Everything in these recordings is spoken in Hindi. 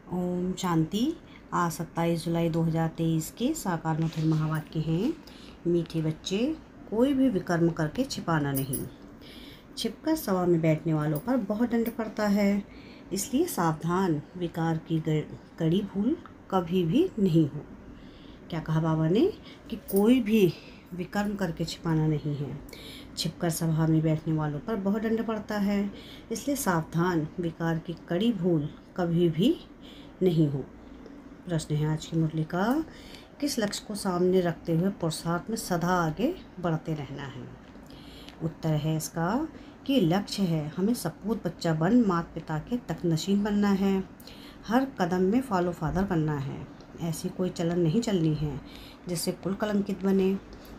ओम शांति। आज 27 जुलाई 2023 के साकार मधुर महावाक्य हैं। मीठे बच्चे, कोई भी विकर्म करके छिपाना नहीं। छिपकर सभा में बैठने वालों पर बहुत दंड पड़ता है, इसलिए सावधान। विकार की कड़ी भूल कभी भी नहीं हो। क्या कहा बाबा ने कि कोई भी विकर्म करके छिपाना नहीं है। छिपकर सभा में बैठने वालों पर बहुत दंड पड़ता है, इसलिए सावधान। विकार की कड़ी भूल कभी भी नहीं हो। प्रश्न है आज की मुरली का, किस लक्ष्य को सामने रखते हुए पुरुषार्थ में सदा आगे बढ़ते रहना है। उत्तर है इसका कि लक्ष्य है हमें सपूत बच्चा बन माता पिता के तकनशीन बनना है। हर कदम में फॉलो फादर बनना है। ऐसी कोई चलन नहीं चलनी है जिससे कुल कलंकित बने।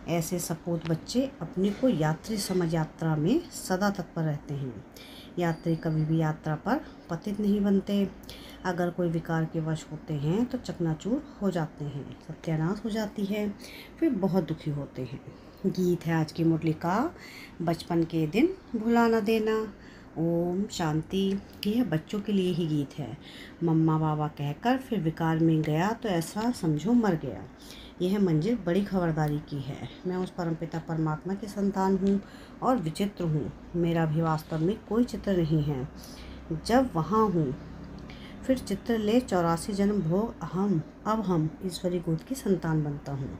ऐसे सपूत बच्चे अपने को यात्री समझ यात्रा में सदा तत्पर रहते हैं। यात्री कभी भी यात्रा पर पतित नहीं बनते। अगर कोई विकार के वश होते हैं तो चकनाचूर हो जाते हैं, सत्यानाश हो जाती है, फिर बहुत दुखी होते हैं। गीत है आज की मुरली का, बचपन के दिन भुला न देना। ओम शांति। यह बच्चों के लिए ही गीत है। मम्मा बाबा कहकर फिर विकार में गया तो ऐसा समझो मर गया। यह मंजिल बड़ी खबरदारी की है। मैं उस परमपिता परमात्मा की संतान हूँ और विचित्र हूँ। मेरा भी वास्तव में कोई चित्र नहीं है। जब वहाँ हूँ फिर चित्र ले 84 जन्म भोग अब हम ईश्वरी गोद की संतान बनता हूँ।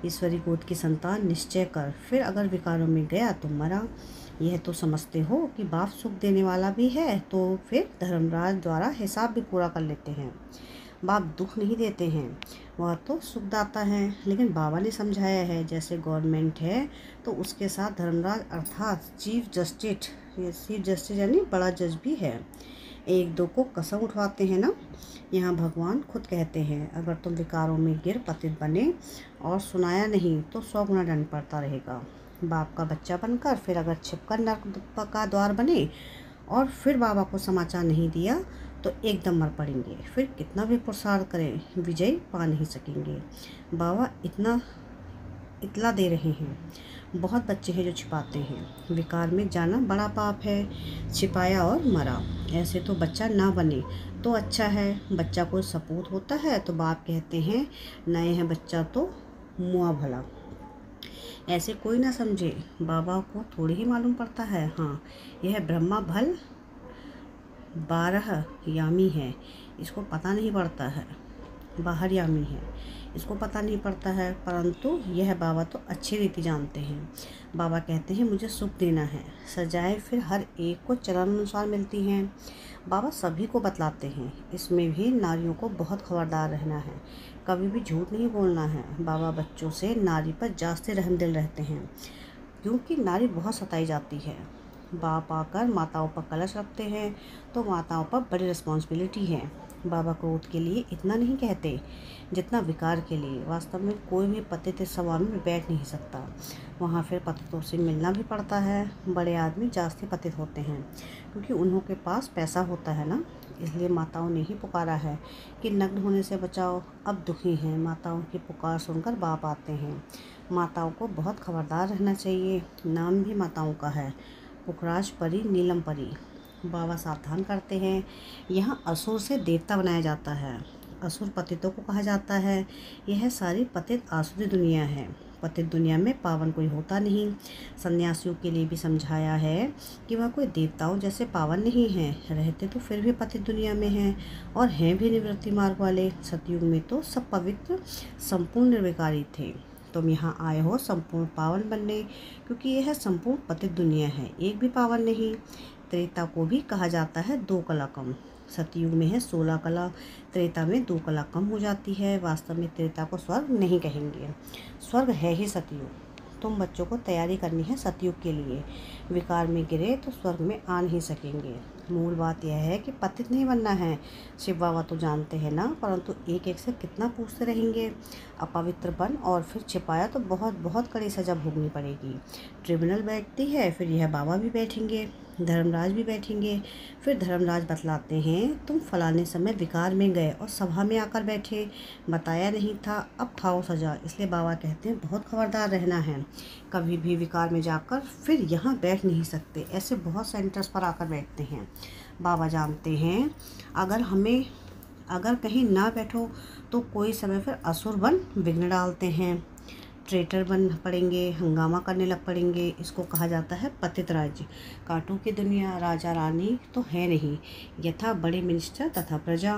ईश्वरी गोद की संतान निश्चय कर, फिर अगर विकारों में गया तो मरा। यह तो समझते हो कि बाप सुख देने वाला भी है, तो फिर धर्मराज द्वारा हिसाब भी पूरा कर लेते हैं। बाप दुख नहीं देते हैं, वह तो सुखदाता है। लेकिन बाबा ने समझाया है, जैसे गवर्नमेंट है तो उसके साथ धर्मराज अर्थात चीफ जस्टिस यानी बड़ा जज भी है। एक दो को कसम उठवाते हैं ना। यहाँ भगवान खुद कहते हैं, अगर तुम विकारों में गिर पतित बने और सुनाया नहीं तो 100 गुना दंड पड़ता रहेगा। बाप का बच्चा बनकर फिर अगर छिपकर नर्क का द्वार बने और फिर बाबा को समाचार नहीं दिया तो एकदम मर पड़ेंगे। फिर कितना भी पुरुषार्थ करें, विजय पा नहीं सकेंगे। बाबा इतला दे रहे हैं। बहुत बच्चे हैं जो छिपाते हैं। विकार में जाना बड़ा पाप है। छिपाया और मरा। ऐसे तो बच्चा ना बने तो अच्छा है। बच्चा कोई सपूत होता है तो बाप कहते हैं नए हैं बच्चा तो मुआ भला। ऐसे कोई ना समझे, बाबा को थोड़ी ही मालूम पड़ता है। हाँ, यह ब्रह्मा भल 12 यामी है, इसको पता नहीं पड़ता है। बाहर यामी है, इसको पता नहीं पड़ता है, परंतु यह बाबा तो अच्छी रीति जानते हैं। बाबा कहते हैं मुझे सुख देना है। सजाएं फिर हर एक को चलन अनुसार मिलती हैं। बाबा सभी को बतलाते हैं। इसमें भी नारियों को बहुत खबरदार रहना है, कभी भी झूठ नहीं बोलना है। बाबा बच्चों से नारी पर जास्ते रहमदिल रहते हैं, क्योंकि नारी बहुत सताई जाती है। बाप आकर माताओं पर कलश रखते हैं तो माताओं पर बड़ी रिस्पॉन्सिबिलिटी है। बाबा क्रोध के लिए इतना नहीं कहते जितना विकार के लिए। वास्तव में कोई भी पतित इस सभा में बैठ नहीं सकता। वहाँ फिर पतितों से मिलना भी पड़ता है। बड़े आदमी जास्ती पतित होते हैं क्योंकि उन्हों के पास पैसा होता है ना। इसलिए माताओं ने ही पुकारा है कि नग्न होने से बचाओ। अब दुखी हैं। माताओं की पुकार सुनकर बाप आते हैं। माताओं को बहुत खबरदार रहना चाहिए। नाम भी माताओं का है, पुखराज परी, नीलम परी। बाबा सावधान करते हैं। यहाँ असुर से देवता बनाया जाता है। असुर पतितों को कहा जाता है। यह सारी पतित आसुरी दुनिया है। पतित दुनिया में पावन कोई होता नहीं। सन्यासियों के लिए भी समझाया है कि वह कोई देवताओं जैसे पावन नहीं है। रहते तो फिर भी पतित दुनिया में हैं और हैं भी निवृत्ति मार्ग वाले। सतयुग में तो सब पवित्र संपूर्ण निर्विकारी थे। तुम यहाँ आए हो संपूर्ण पावन बनने, क्योंकि यह संपूर्ण पतित दुनिया है, एक भी पावन नहीं। त्रेता को भी कहा जाता है 2 कला कम। सतयुग में है 16 कला, त्रेता में 2 कला कम हो जाती है। वास्तव में त्रेता को स्वर्ग नहीं कहेंगे, स्वर्ग है ही सतयुग। तुम बच्चों को तैयारी करनी है सतयुग के लिए। विकार में गिरे तो स्वर्ग में आ नहीं सकेंगे। मूल बात यह है कि पतित नहीं बनना है। शिव बाबा तो जानते हैं ना, परंतु एक एक से कितना पूछते रहेंगे। अपवित्र बन और फिर छिपाया तो बहुत बहुत कड़ी सजा भोगनी पड़ेगी। ट्रिब्यूनल बैठती है, फिर यह बाबा भी बैठेंगे, धर्मराज भी बैठेंगे। फिर धर्मराज बतलाते हैं तुम फलाने समय विकार में गए और सभा में आकर बैठे, बताया नहीं था, अब खाओ सजा। इसलिए बाबा कहते हैं बहुत खबरदार रहना है। कभी भी विकार में जाकर फिर यहाँ बैठ नहीं सकते। ऐसे बहुत सेंटर्स पर आकर बैठते हैं। बाबा जानते हैं अगर हमें अगर कहीं ना बैठो तो कोई समय फिर असुर बन विघ्न डालते हैं, ट्रेटर बन पड़ेंगे, हंगामा करने लग पड़ेंगे। इसको कहा जाता है पतित राज्य। कांटों की दुनिया राजा रानी तो है नहीं, यथा बड़े मिनिस्टर तथा प्रजा,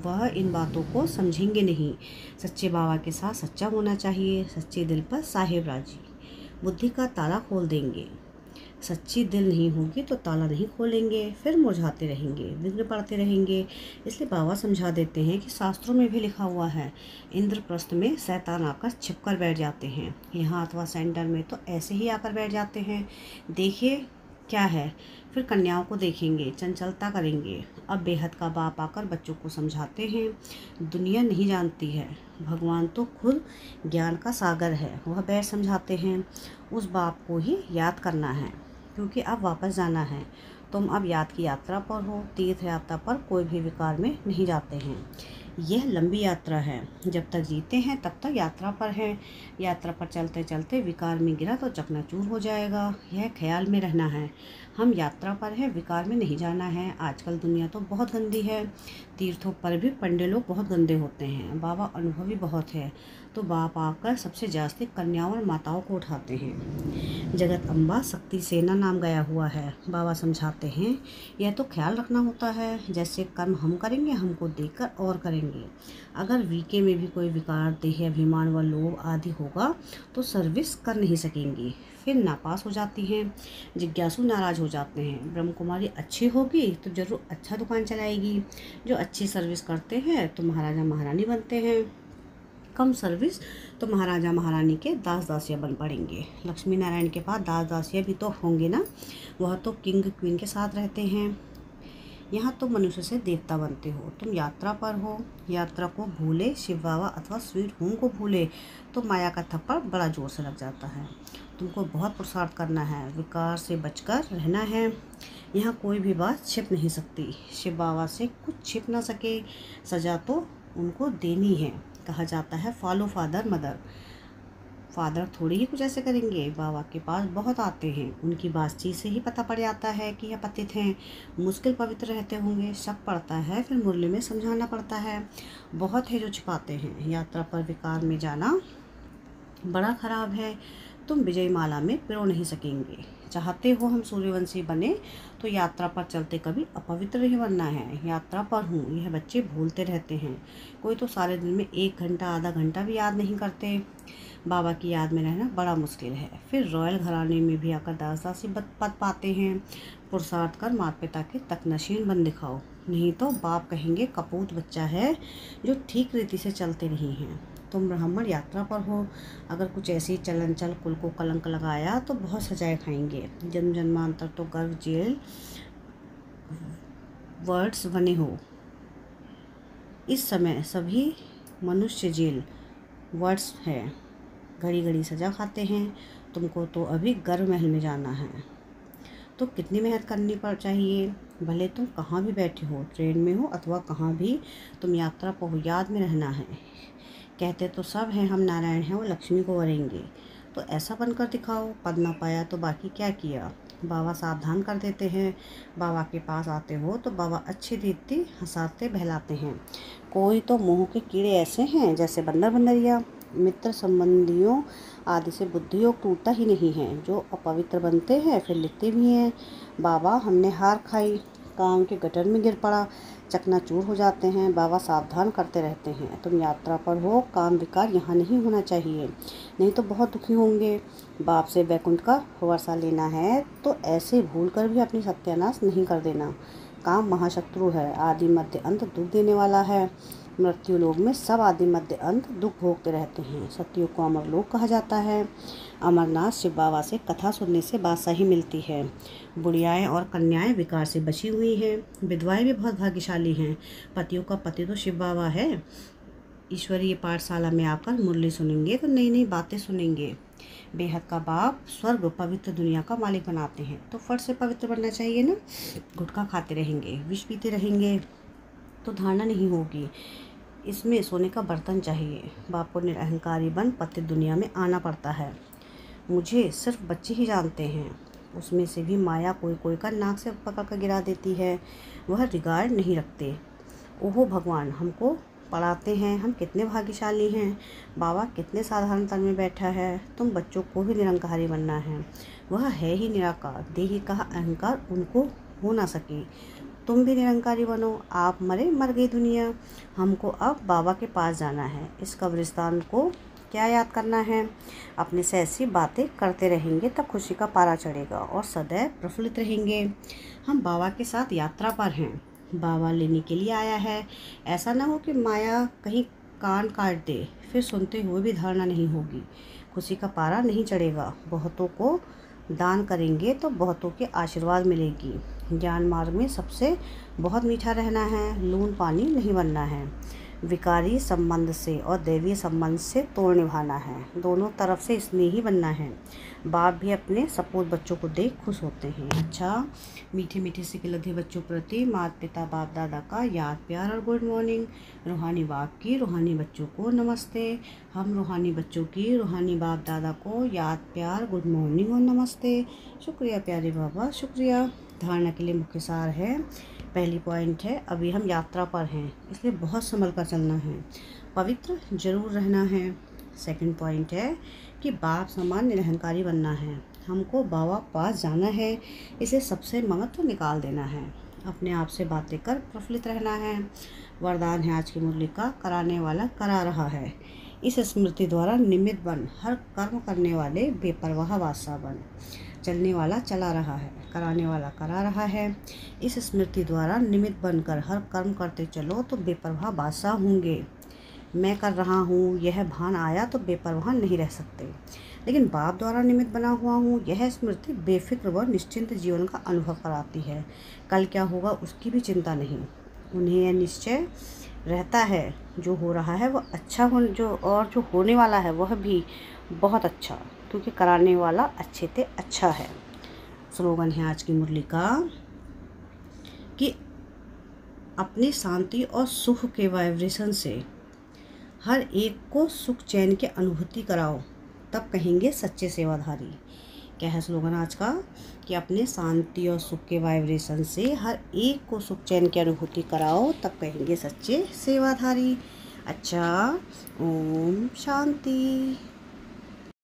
वह इन बातों को समझेंगे नहीं। सच्चे बाबा के साथ सच्चा होना चाहिए, सच्चे दिल पर साहिब राजी, बुद्धि का ताला खोल देंगे। सच्ची दिल नहीं होगी तो ताला नहीं खोलेंगे, फिर मुरझाते रहेंगे, विघ्न पड़ते रहेंगे। इसलिए बाबा समझा देते हैं कि शास्त्रों में भी लिखा हुआ है, इंद्रप्रस्थ में शैतान आकर छिपकर बैठ जाते हैं, यहाँ अथवा सेंटर में तो ऐसे ही आकर बैठ जाते हैं। देखिए क्या है, फिर कन्याओं को देखेंगे, चंचलता करेंगे। अब बेहद का बाप आकर बच्चों को समझाते हैं, दुनिया नहीं जानती है, भगवान तो खुद ज्ञान का सागर है, वह बैठ समझाते हैं। उस बाप को ही याद करना है, क्योंकि अब वापस जाना है। तुम अब याद की यात्रा पर हो, तीर्थ यात्रा पर कोई भी विकार में नहीं जाते हैं। यह लंबी यात्रा है, जब तक जीते हैं तब तक यात्रा पर हैं। यात्रा पर चलते चलते विकार में गिरा तो चकनाचूर हो जाएगा, यह ख्याल में रहना है। हम यात्रा पर हैं, विकार में नहीं जाना है। आजकल दुनिया तो बहुत गंदी है, तीर्थों पर भी पंडे लोग बहुत गंदे होते हैं। बाबा अनुभवी बहुत है, तो बाप आकर सबसे जास्ती कन्याओं और माताओं को उठाते हैं। जगत अम्बा शक्ति सेना नाम गया हुआ है। बाबा समझाते हैं, यह तो ख्याल रखना होता है, जैसे कर्म हम करेंगे हमको देखकर और करेंगे। अगर वीके में भी कोई विकार, देह अभिमान व लोभ आदि होगा तो सर्विस कर नहीं सकेंगी, फिर नापास हो जाती हैं। जिज्ञासु नाराज हो जाते हैं। ब्रह्म कुमारी अच्छी होगी तो जरूर अच्छा दुकान चलाएगी। जो अच्छी सर्विस करते हैं तो महाराजा महारानी बनते हैं, कम सर्विस तो महाराजा महारानी के दास दासिया बन पड़ेंगे। लक्ष्मी नारायण के पास दास दासिया भी तो होंगे ना, वह तो किंग क्वीन के साथ रहते हैं। यहाँ तो मनुष्य से देवता बनते हो। तुम यात्रा पर हो, यात्रा को भूले, शिव बाबा अथवा स्वीट होम को भूले तो माया का थप्पड़ बड़ा जोर से लग जाता है। तुमको बहुत पुरुषार्थ करना है, विकार से बचकर रहना है। यहाँ कोई भी बात छिप नहीं सकती, शिव बाबा से कुछ छिप ना सके। सजा तो उनको देनी है। कहा जाता है फॉलो फादर मदर। फादर थोड़ी ही कुछ ऐसे करेंगे, बाबा के पास बहुत आते हैं, उनकी बातचीत से ही पता पड़ जाता है कि यह पतित हैं। मुश्किल पवित्र रहते होंगे, शक पड़ता है, फिर मुरली में समझाना पड़ता है। बहुत है जो छिपाते हैं। यात्रा पर विकार में जाना बड़ा खराब है। तुम विजय माला में पिरो नहीं सकेंगे। चाहते हो हम सूर्यवंशी बने तो यात्रा पर चलते कभी अपवित्र नहीं बनना है। यात्रा पर हूँ, यह बच्चे भूलते रहते हैं। कोई तो सारे दिन में 1 घंटा आधा घंटा भी याद नहीं करते। बाबा की याद में रहना बड़ा मुश्किल है। फिर रॉयल घराने में भी आकर दास दासी पद पाते हैं। पुरुषार्थ कर माता पिता के तकनशीन बन दिखाओ, नहीं तो बाप कहेंगे कपूत बच्चा है जो ठीक रीति से चलते नहीं हैं। तुम ब्राह्मण यात्रा पर हो, अगर कुछ ऐसी चलन चल कुल को कलंक लगाया तो बहुत सजाएं खाएंगे। जन्म जन्मांतर तो गर्भ जेल वर्ड्स बने हो। इस समय सभी मनुष्य जेल वर्ड्स है। घड़ी घड़ी सजा खाते हैं। तुमको तो अभी गर्भ महल में जाना है, तो कितनी मेहनत करनी पड़ चाहिए। भले तुम कहाँ भी बैठे हो, ट्रेन में हो अथवा कहाँ भी, तुम यात्रा पर हो, याद में रहना है। कहते तो सब हैं हम नारायण हैं, वो लक्ष्मी को वरेंगे, तो ऐसा बनकर दिखाओ। पद ना पाया तो बाकी क्या किया। बाबा सावधान कर देते हैं। बाबा के पास आते हो तो बाबा अच्छी रीति हंसाते बहलाते हैं। कोई तो मुंह के कीड़े ऐसे हैं जैसे बंदर बंदरिया। मित्र संबंधियों आदि से बुद्धियोग टूटता ही नहीं है। जो अपवित्र बनते हैं फिर लिखते भी हैं, बाबा हमने हार खाई, काम के गटर में गिर पड़ा, चकनाचूर हो जाते हैं। बाबा सावधान करते रहते हैं, तुम यात्रा पर हो, काम विकार यहाँ नहीं होना चाहिए, नहीं तो बहुत दुखी होंगे। बाप से वैकुंठ का वर्षा लेना है तो ऐसे भूल कर भी अपनी सत्यानाश नहीं कर देना। काम महाशत्रु है, आदि मध्य अंत दुख देने वाला है। मृत्यु लोक में सब आदि मध्य अंत दुख भोगते रहते हैं। सत्युग को अमर लोक कहा जाता है। अमरनाथ शिव बाबा से कथा सुनने से बादशाही मिलती है। बुढ़ियाएँ और कन्याएं विकार से बची हुई हैं। विधवाएं भी बहुत भाग्यशाली हैं। पतियों का पति तो शिव बाबा है। ईश्वरीय पाठशाला में आकर मुरली सुनेंगे तो नई नई बातें सुनेंगे। बेहद का बाप स्वर्ग पवित्र दुनिया का मालिक बनाते हैं, तो फट से पवित्र बनना चाहिए ना। गुटखा खाते रहेंगे, विष पीते रहेंगे तो धारणा नहीं होगी। इसमें सोने का बर्तन चाहिए। बाप को निरअहंकारी बन पतित दुनिया में आना पड़ता है। मुझे सिर्फ बच्चे ही जानते हैं, उसमें से भी माया कोई कोई का नाक से पकड़ कर गिरा देती है। वह रिगार्ड नहीं रखते। ओहो भगवान, हमको पढ़ाते हैं, हम कितने भाग्यशाली हैं। बाबा कितने साधारण तन में बैठा है। तुम बच्चों को भी निरंकारी बनना है। वह है ही निराकार, देही का अहंकार उनको हो ना सके। तुम भी निरंकारी बनो। आप मरे मर गई दुनिया। हमको अब बाबा के पास जाना है। इस कब्रिस्तान को क्या याद करना है? अपने से ऐसी बातें करते रहेंगे तब खुशी का पारा चढ़ेगा और सदैव प्रफुल्लित रहेंगे। हम बाबा के साथ यात्रा पर हैं। बाबा लेने के लिए आया है। ऐसा ना हो कि माया कहीं कान काट दे, फिर सुनते हुए भी धारणा नहीं होगी। खुशी का पारा नहीं चढ़ेगा। बहुतों को दान करेंगे तो बहुतों के आशीर्वाद मिलेगी। ज्ञान मार्ग में सबसे बहुत मीठा रहना है, लून पानी नहीं बनना है। विकारी संबंध से और दैवीय संबंध से तोड़ निभाना है। दोनों तरफ से स्नेही बनना है। बाप भी अपने सपूत बच्चों को देख खुश होते हैं। अच्छा, मीठे मीठे से लधे बच्चों प्रति माता पिता बाप दादा का याद प्यार और गुड मॉर्निंग। रूहानी बाप की रूहानी बच्चों को नमस्ते। हम रूहानी बच्चों की रूहानी बाप दादा को याद प्यार गुड मॉर्निंग और नमस्ते। शुक्रिया प्यारे बाबा, शुक्रिया। धारणा के लिए मुख्य सार है। पहली पॉइंट है, अभी हम यात्रा पर हैं, इसलिए बहुत संभल कर चलना है। पवित्र जरूर रहना है। सेकंड पॉइंट है कि बाप समान निरहंकारी बनना है। हमको बाबा पास जाना है, इसे सबसे महत्व निकाल देना है। अपने आप से बातें कर प्रफुल्लित रहना है। वरदान है आज की मुरली का, कराने वाला करा रहा है। इस स्मृति द्वारा निमित्त बन, हर कर्म करने वाले बेपरवाह बादशाह बन। चलने वाला चला रहा है, कराने वाला करा रहा है। इस स्मृति द्वारा निमित्त बनकर हर कर्म करते चलो तो बेपरवाह बादशाह होंगे। मैं कर रहा हूँ यह भान आया तो बेपरवाह नहीं रह सकते। लेकिन बाप द्वारा निमित्त बना हुआ हूँ, यह स्मृति बेफिक्र व निश्चिंत जीवन का अनुभव कराती है। कल क्या होगा उसकी भी चिंता नहीं। उन्हें यह निश्चय रहता है जो हो रहा है वह अच्छा हो, जो होने वाला है वह भी बहुत अच्छा, क्योंकि कराने वाला अच्छे से अच्छा है। स्लोगन है आज की मुरली का कि अपनी शांति और सुख के वाइब्रेशन से हर एक को सुख चैन की अनुभूति कराओ, तब कहेंगे सच्चे सेवाधारी। क्या है स्लोगन आज का? कि अपने शांति और सुख के वाइब्रेशन से हर एक को सुख चैन की अनुभूति कराओ, तब कहेंगे सच्चे सेवाधारी। अच्छा, ओम शांति।